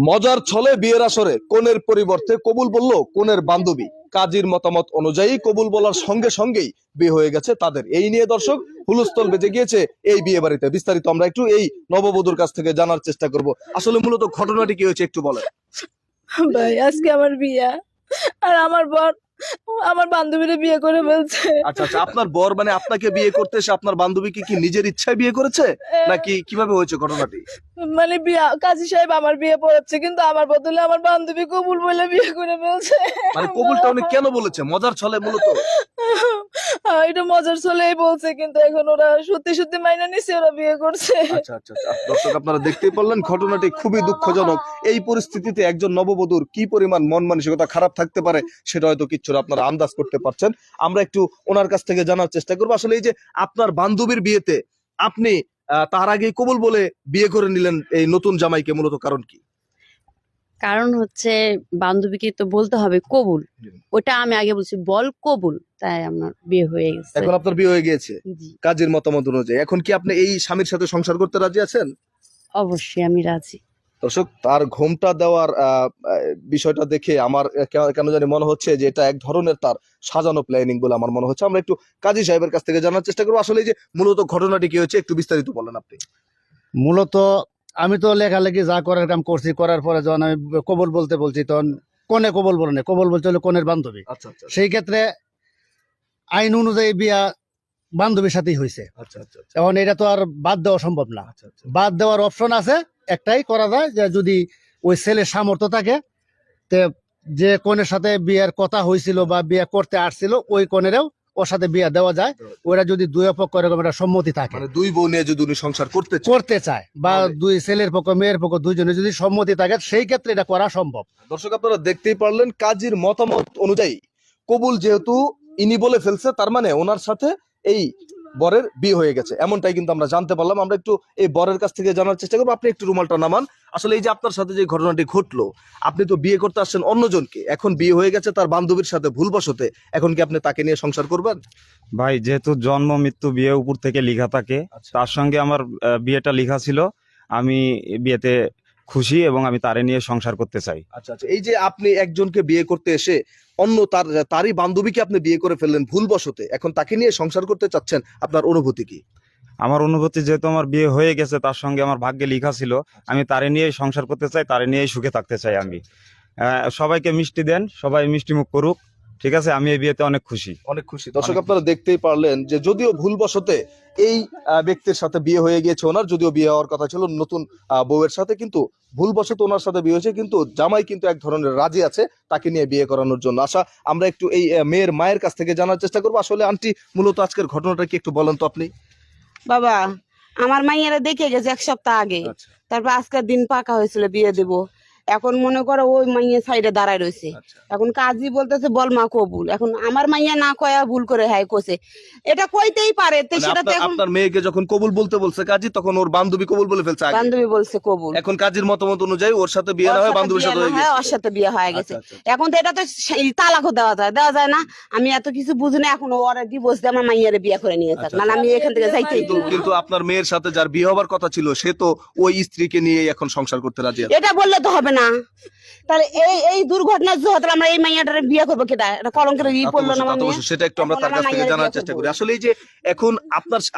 মজার ছলে বিয়ের আসরে কনের পরিবর্তে কবুল বলল কনের বান্ধবী। কাজীর মতামত অনুযায়ী কবুল বলার সঙ্গে সঙ্গেই বিয়ে হয়ে গেছে তাদের। এই নিয়ে দর্শক হুলস্থল বেজে গিয়েছে এই বিয়ে বাড়িতে। বিস্তারিত আমরা একটু এই নববধূর কাছ থেকে জানার চেষ্টা করব। আসলে মূলত ঘটনাটি কি হয়েছে একটু বলেন। ভাই আজকে আমার বিয়া, আর আমার বর আমার বান্ধবীরে বিয়ে করে ফেলছে। আচ্ছা আচ্ছা, আপনার বর মানে আপনাকে বিয়ে করতে এসে আপনার বান্ধবীকে কি নিজের ইচ্ছায় বিয়ে করেছে নাকি কিভাবে হয়েছে ঘটনাটি? মানে বিয়া কাজী সাহেব আমার বিয়ে পড়াচ্ছে, কিন্তু আমার বদলে আমার বান্ধবী কবুল বলে বিয়ে করে ফেলছে। মানে কবুলটা উনি কেন বলেছে? মজার ছলে মূলত? এটা মজার ছলেই বলছে, কিন্তু এখন ওরা সত্যি সত্যি মাইনা নিছে, ওরা বিয়ে করছে। আচ্ছা আচ্ছা আচ্ছা, দর্শক আপনারা দেখতেই পারলেন ঘটনাটি খুবই দুঃখজনক। এই পরিস্থিতিতে একজন নববধূর কি পরিমাণ মন মানসিকতা খারাপ থাকতে পারে সেটা হয়তো কিচ্ছু আপনারা আন্দাজ করতে পারছেন। আমরা একটু ওনার কাছ থেকে জানার চেষ্টা করবো আসলে এই যে আপনার বান্ধবীর বিয়েতে আপনি তার আগেই কবুল বলে বিয়ে করে নিলেন এই নতুন জামাইকে, মূলত কারণ কি? কারণ হচ্ছে বান্ধবীকে তো বলতে হবে কবুল, ওটা আমি আগে বলছি বল কবুল, তাই আমার বিয়ে হয়ে গেছে। এখন আপনার বিয়ে হয়ে গিয়েছে জি কাজের মতামত অনুযায়ী। এখন কি আপনি এই স্বামীর সাথে সংসার করতে রাজি আছেন? অবশ্যই আমি রাজি। দর্শক তার ঘোমটা দেওয়ার বিষয়টা দেখে আমার কেন জানি মনে হচ্ছে যে এটা এক ধরনের তার সাজানো প্ল্যানিং বলে আমার মনে হচ্ছে। আমরা একটু কাজী সাহেবের কাছ থেকে জানার চেষ্টা করবো আসলে এই যে মূলত ঘটনাটি কি হয়েছে একটু বিস্তারিত বলেন আপনি। মূলত আমি তো লেখালেখি যা করার কাম করছি, করার পরে যখন আমি কবুল বলতে বলছি তখন কনে কবুল বলে না, কবুল বলতে হলো কনের বান্ধবী। আচ্ছা আচ্ছা সেই ক্ষেত্রে আইন অনুযায়ী বিয়া বান্ধবীর সাথেই হয়েছে। আচ্ছা আচ্ছা আচ্ছা এখন এটা তো আর বাদ দেওয়া সম্ভব না। আচ্ছা আচ্ছা বাদ দেওয়ার অপশন আছে, একটাই করা যায় যে যদি ওই ছেলের সামর্থ্য থাকে, তে যে কনের সাথে বিয়ের কথা হয়েছিল বা বিয়ে করতে আসছিল ওই কনেরও ওর সাথে বিয়ে দেওয়া যায়। ওরা যদি দুই পক্ষ এরকম একটা সম্মতি থাকে, মানে দুই বউ নিয়ে যদি উনি সংসার করতে চান, করতে চায় বা তাহলে- দুই ছেলের পক্ষ মেয়ের পক্ষ দুইজনে যদি সম্মতি থাকে, সেই ক্ষেত্রে এটা করা সম্ভব। দর্শক আপনারা দেখতেই পারলেন কাজীর মতামত অনুযায়ী কবুল যেহেতু ইনি বলে ফেলছে তার মানে ওনার সাথে এই বরের বিয়ে হয়ে গেছে, এমনটাই কিন্তু আমরা জানতে পারলাম। আমরা একটু এই বরের কাছ থেকে জানার চেষ্টা করবো। আপনি একটু রুমালটা নামান। আসলে এই যে আপনার সাথে যে ঘটনাটি ঘটলো, আপনি তো বিয়ে করতে আসছেন অন্যজনকে, এখন বিয়ে হয়ে গেছে তার বান্ধবীর সাথে ভুলবশতে, এখন কি আপনি তাকে নিয়ে সংসার করবেন? ভাই যেহেতু জন্ম মৃত্যু বিয়ে উপর থেকে লেখা থাকে, আচ্ছা। তার সঙ্গে আমার বিয়েটা লেখা ছিল। আমি বিয়েতে খুশি এবং আমি তারে নিয়ে সংসার করতে চাই। আচ্ছা আচ্ছা, এই যে আপনি একজনকে বিয়ে করতে এসে অন্য তারই বান্ধবীকে আপনি বিয়ে করে ফেললেন ভুলবশতে, এখন তাকে নিয়ে সংসার করতে চাচ্ছেন, আপনার অনুভূতি কি? আমার অনুভূতি, যেহেতু আমার বিয়ে হয়ে গেছে, তার সঙ্গে আমার ভাগ্যে লেখা ছিল, আমি তারে নিয়ে সংসার করতে চাই, তারে নিয়ে সুখে থাকতে চাই। আমি সবাইকে মিষ্টি দেন, সবাই মিষ্টি মুখ করুক, ঠিক আছে? আমি এই বিয়েতে অনেক খুশি। অনেক খুশি। দর্শক আপনারা দেখতেই পারলেন যে যদিও ভুলবশতে এই ব্যক্তির সাথে বিয়ে হয়ে গিয়েছে ওনার, যদিও বিয়ে হওয়ার কথা ছিল নতুন বউয়ের সাথে, কিন্তু ভুলবশত ওনার সাথে বিয়ে হয়েছে, কিন্তু জামাই কিন্তু এক ধরনের রাজি আছে তাকে নিয়ে বিয়ে করানোর জন্য। আশা আমরা একটু এই মেয়ের মায়ের কাছ থেকে জানার চেষ্টা করবো। আসলে আন্টি মূলত আজকের ঘটনাটা কি একটু বলেন তো আপনি। বাবা, আমার মাইয়ারা দেখে গেছে 1 সপ্তাহ আগে। আচ্ছা তারপর আজকের দিন পাকা হয়েছিল বিয়ে দেব। এখন মনে করো ওই মাইয়া সাইডে দাঁড়ায় রয়েছে। আচ্ছা এখন কাজী বলতেছে বল মা কবুল। এখন আমার মাইয়া না কয়া ভুল করে হ্যাঁ কইছে, এটা কইতেই পারে। তো মানে সেটা তো এখন আপনার মেয়েকে যখন কবুল বলতে বলছে কাজী, তখন ওর বান্ধবী কবুল বলে ফেলছে আগে। বান্ধবী বলছে কবুল। এখন কাজীর মতামত অনুযায়ী ওর সাথে বিয়ে না ওর হয় সাথে বান্ধবীর বিয়ে সাথে না হয়ে হয়, গেছে। ওর সাথে বিয়ে হয়ে গেছে। আচ্ছা, আচ্ছা। এখন তো এটা তো তালাকও দেওয়া যায় না। আমি এত কিছু বুঝি না, এখন ওরা ডিভোর্স দিয়ে আমার মাইয়ারে বিয়ে করে নিয়ে যাক, আচ্ছা, না আমি এখান থেকে যাইতেই কিন্তু কিন্তু আপনার মেয়ের সাথে যার বিয়ে হবার কথা ছিল সে তো ওই স্ত্রীকে নিয়ে এখন সংসার করতে রাজি আছে। এটা বললে তো হবে না। তাহলে এই দুর্ঘটনার জন্য তাহলে আমরা এই মাইয়াটারে বিয়ে করবো কেটা? এটা কলঙ্কের ই তা তো পড়লো না অবশ্যই, তা আমার তো মেয়ে। অবশ্যই। সেটা একটু আমরা এখন তার আমার কাছ থেকে মাইয়ারে জানার বিয়ে চেষ্টা করবো। করি। আসলে এই যে এখন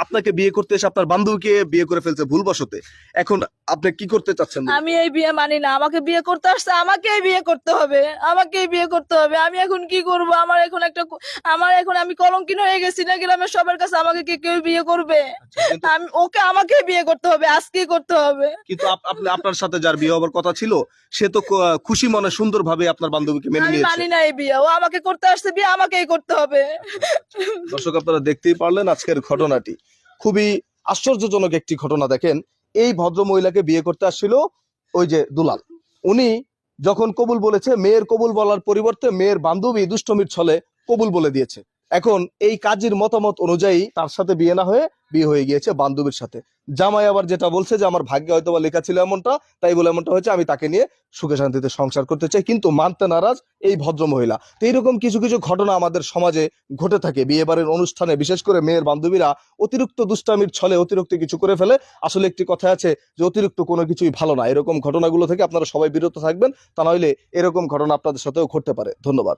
আপনাকে বিয়ে করতে এসে আপনার বান্ধবীকে বিয়ে করে ফেলছে ভুলবশতে, এখন আপনি কি করতে চাচ্ছেন? আমি এই বিয়ে মানি না, আমাকে বিয়ে করতে আসছে, আমাকেই বিয়ে করতে হবে, আমাকেই বিয়ে করতে হবে। আমি এখন কি করব? আমার এখন আমি কলঙ্কিন হয়ে গেছি না গ্রামের সবার কাছে, আমাকে কি কেউ বিয়ে করবে? আমি আমাকেই বিয়ে করতে হবে, আজকেই করতে হবে। কিন্তু আপনি আপনার সাথে যার বিয়ে হবার কথা ছিল সে তো খুশি মনে সুন্দরভাবে আপনার বান্ধবীকে মেনে আমি নিয়েছে। মানি না এই বিয়ে, ও আমাকে করতে আসছে বিয়ে, আমাকেই করতে হবে। দর্শক আপনারা দেখতেই পারলেন আজকের ঘটনাটি খুবই আশ্চর্যজনক একটি ঘটনা। দেখেন এই ভদ্র মহিলাকে বিয়ে করতে আসছিল ওই যে দুলাল, উনি যখন কবুল বলেছে, মেয়ের কবুল বলার পরিবর্তে মেয়ের বান্ধবী দুষ্টমির ছলে কবুল বলে দিয়েছে। এখন এই কাজীর মতামত অনুযায়ী তার সাথে বিয়ে না হয়ে বিয়ে হয়ে গিয়েছে বান্ধবীর সাথে। জামাই আবার যেটা বলছে যে আমার ভাগ্যে হয়তো বা লেখা ছিল এমনটা, তাই বলে এমনটা হয়েছে, আমি তাকে নিয়ে সুখে শান্তিতে সংসার করতে চাই, কিন্তু মানতে নারাজ এই ভদ্র মহিলা। তো এইরকম কিছু কিছু ঘটনা আমাদের সমাজে ঘটে থাকে। বিয়ে বাড়ির অনুষ্ঠানে বিশেষ করে মেয়ের বান্ধবীরা অতিরিক্ত দুষ্টামির ছলে অতিরিক্ত কিছু করে ফেলে। আসলে একটি কথা আছে যে অতিরিক্ত কোনো কিছুই ভালো না। এরকম ঘটনাগুলো থেকে আপনারা সবাই বিরত থাকবেন, তা নইলে এরকম ঘটনা আপনাদের সাথেও ঘটতে পারে। ধন্যবাদ।